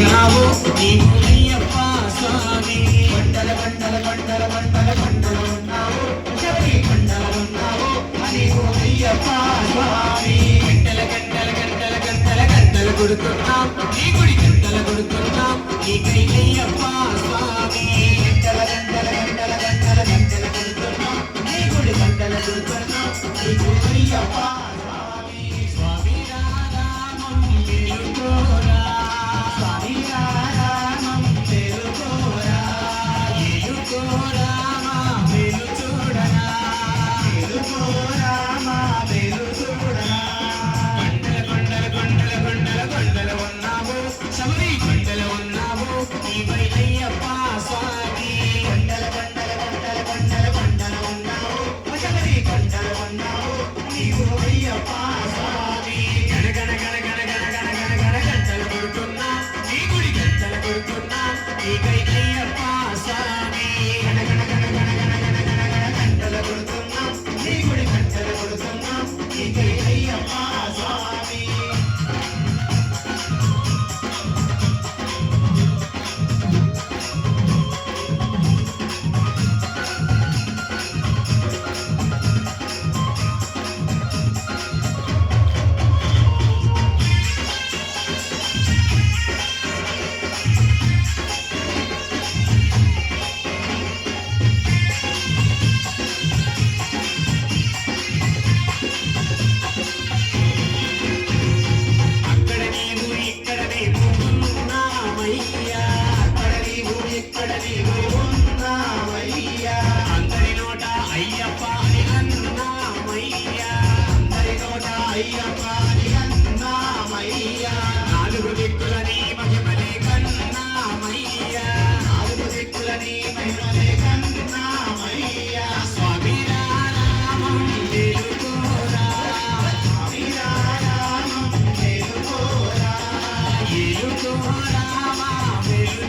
ఉన్నావు నీకు అయ్యప్ప స్వామి కొండల కొండల కొండల కొండల కొండలు ఉన్నావు శబరి కొండలు ఉన్నావు నీకు అయ్యప్ప స్వామి గంటల గంటల గంటల గంటల గంటలు కొడుతున్నాం నీ గుడి గంటలు కొడుతున్నాం నీకై అయ్యప్ప స్వామి గంటల గంటల గంటల గంటల గంటలు కొడుతున్నాం నీ గుడి గంటలు కొడుతున్నాం నీకు అయ్యప్ప స్వామి స్వామి రామం మేలుకోరా స్వామి రామం మేలుకోరా ఏలుకోరా మా మేలు చూడరా ఏలుకోరా మా మేలు చూడరా కొండల కొండల కొండల కొండల కొండల ఉన్నావు శబరి కొండల ఉన్నావు నీవై అయ్యప్ప స్వామి కొండల కొండల కొండల కొండల కొండల ఉన్నావు శబరి కొండల ఉన్నావు నీవు అయ్యప్ప స్వామి గణ గణ గణ గణ గణ గణ గణ గణ గంటలు కొడుతున్నా నీ గుడి గంటలు కొడుతున్నా నీకై అయ్యప్ప స్వామి గణ గణ గణ గణ గణ గణ గణ గణ గంటలు కొడుతున్నా నీ గుడి గంటలు కొడుతున్నా నీకై అయ్యప్ప స్వామి అక్కడ నీవు ఇక్కడ నీవు ఉన్నావయ్యా అక్కడ నీవు ఇక్కడ నీవు ఉన్నావయ్యా అందరి నోట అయ్యప్ప అని అన్నామయ్యా అందరి నోట అయ్యప్ప అని అన్నామయ్యా నాలుగు దిక్కుల నీ మహిమలే కన్నామయ్యా నాలుగు దిక్కుల నీ మహిమలే కన్నామయ్యా స్వామి రామం మేలుకోరా స్వామి రామం మేలుకోరా ఏలుకోరా మా మేలు